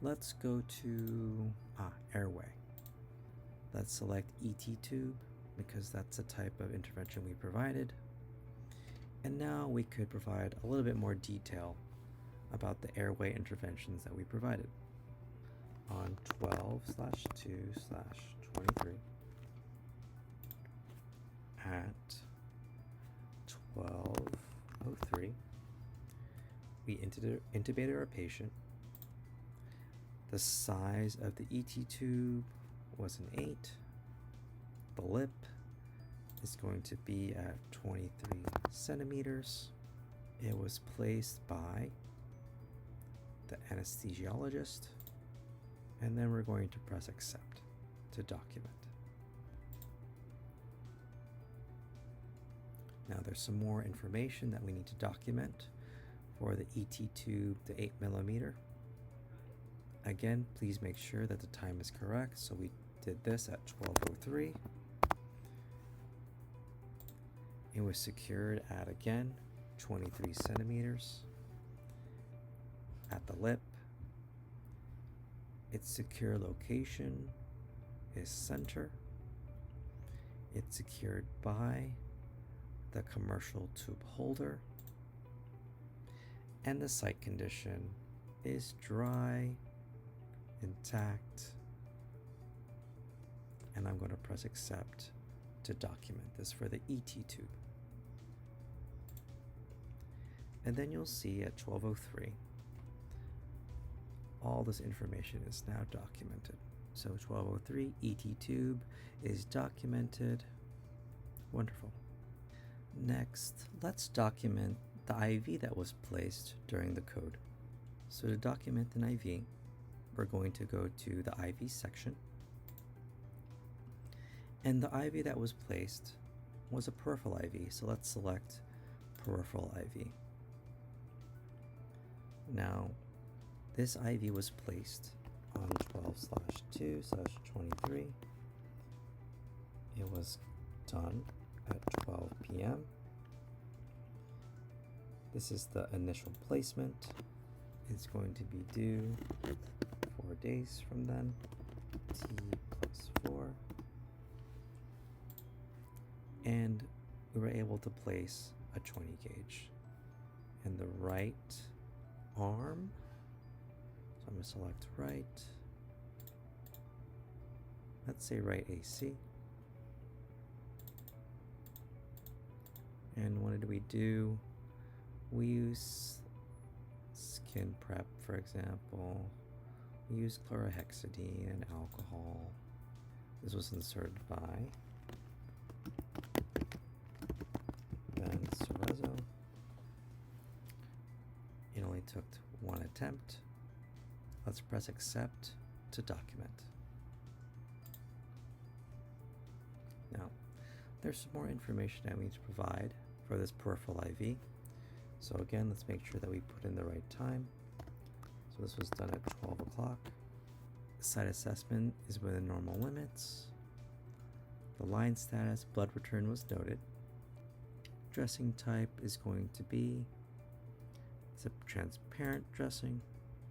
Let's go to airway. Let's select ET tube because that's the type of intervention we provided. And now we could provide a little bit more detail about the airway interventions that we provided. On 12/2/23 at 12:03, we intubated our patient. The size of the ET tube was an 8. The lip is going to be at 23 centimeters. It was placed by the anesthesiologist, and then we're going to press accept to document. Now there's some more information that we need to document for the ET tube, the 8 millimeter. Again, please make sure that the time is correct. So we did this at 12:03. It was secured at, again, 23 centimeters at the lip. Its secure location is center. It's secured by the commercial tube holder. And the site condition is dry, intact. And I'm going to press accept to document this for the ET tube. And then you'll see at 12:03, all this information is now documented. So 12:03, ET tube is documented. Wonderful. Next, let's document the IV that was placed during the code. So to document an IV, we're going to go to the IV section. And the IV that was placed was a peripheral IV, so let's select peripheral IV. Now, this IV was placed on 12/2/23. It was done at 12 p.m. This is the initial placement. It's going to be due 4 days from then, T+4. And we were able to place a 20 gauge in the right arm. So I'm going to select right. Let's say right AC. And what did we do? We use skin prep, for example. We use chlorhexidine and alcohol. This was inserted by Cerezo. It only took one attempt. Let's press accept to document. Now, there's some more information I need to provide for this peripheral IV. So again, let's make sure that we put in the right time. So this was done at 12 o'clock. Site assessment is within normal limits. The line status, blood return was noted. Dressing type is going to be, it's a transparent dressing.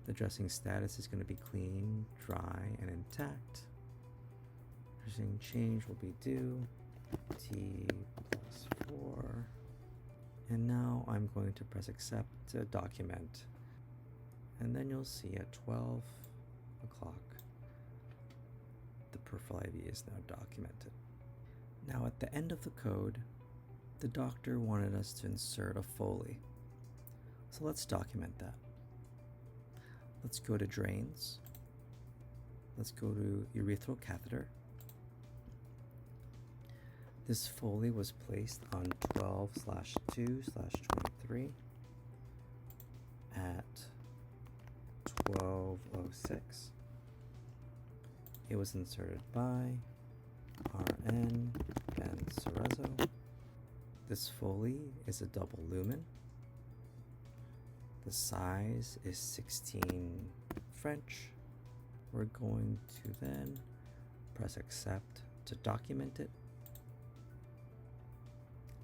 The dressing status is going to be clean, dry, and intact. Dressing change will be due T+4. And now I'm going to press accept to document. And then you'll see at 12 o'clock, the peripheral IV is now documented. Now at the end of the code, the doctor wanted us to insert a Foley. So let's document that. Let's go to drains. Let's go to urethral catheter. This Foley was placed on 12/2/23 at 12:06. It was inserted by RN and Cerezo. This Foley is a double lumen. The size is 16 French. We're going to then press accept to document it.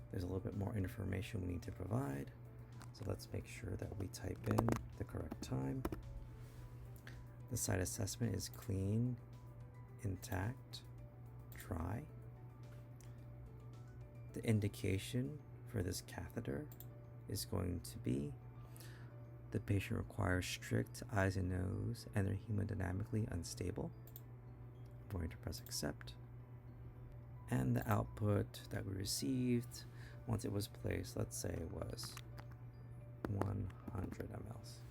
There's a little bit more information we need to provide. So let's make sure that we type in the correct time. The site assessment is clean, intact, dry. The indication for this catheter is going to be the patient requires strict eyes and nose and they're hemodynamically unstable. I'm going to press accept. And the output that we received once it was placed, let's say it was 100 mLs.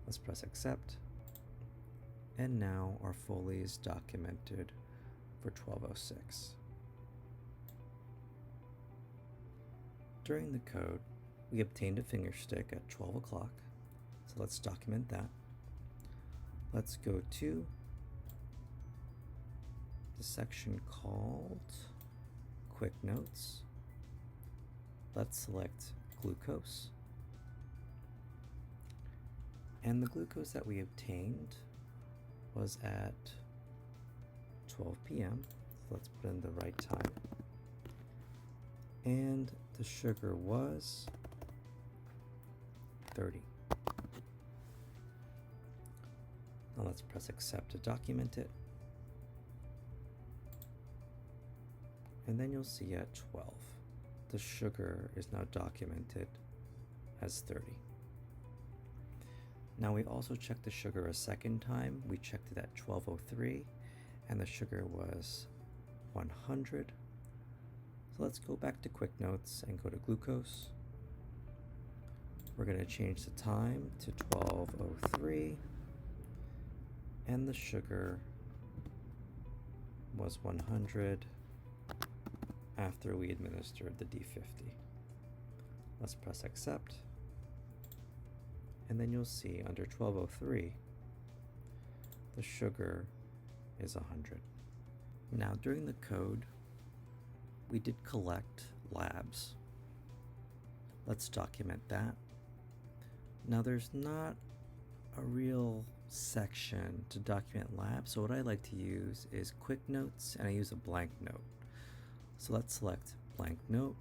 Let's press accept. And now our Foley is documented for 1206. During the code, we obtained a finger stick at 12 o'clock. So let's document that. Let's go to the section called Quick Notes. Let's select glucose. And the glucose that we obtained was at 12 p.m. So let's put in the right time. And the sugar was 30. Now let's press accept to document it. And then you'll see at 12, the sugar is now documented as 30. Now we also checked the sugar a second time. We checked it at 12:03 and the sugar was 100. So let's go back to Quick Notes and go to glucose. We're going to change the time to 12:03 and the sugar was 100 after we administered the D50. Let's press accept. And then you'll see under 12:03, the sugar is 100. Now during the code, we did collect labs. Let's document that. Now there's not a real section to document labs, so what I like to use is Quick Notes, and I use a blank note. So let's select blank note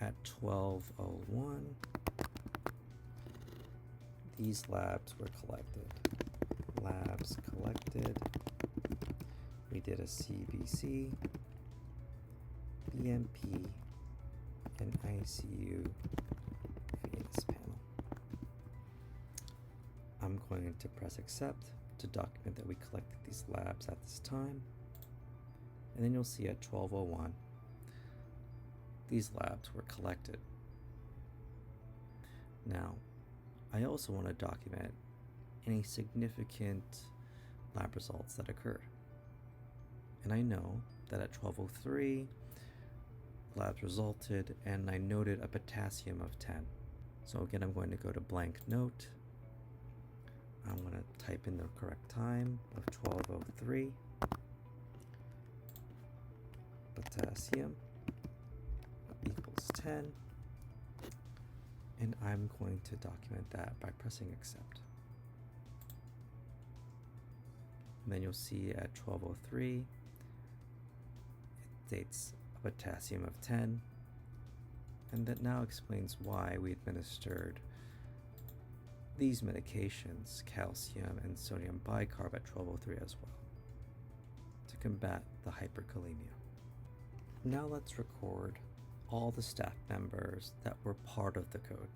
at 12:01. These labs were collected. Labs collected. We did a CBC, BMP, and ICU venous panel. I'm going to press accept to document that we collected these labs at this time. And then you'll see at 12:01, these labs were collected. Now, I also want to document any significant lab results that occurred. And I know that at 12:03, labs resulted, and I noted a potassium of 10. So again, I'm going to go to blank note. I'm going to type in the correct time of 12:03. Potassium equals 10. And I'm going to document that by pressing accept. And then you'll see at 12:03, it states a potassium of 10. And that now explains why we administered these medications, calcium and sodium bicarb, at 12:03 as well, to combat the hyperkalemia. Now let's record all the staff members that were part of the code.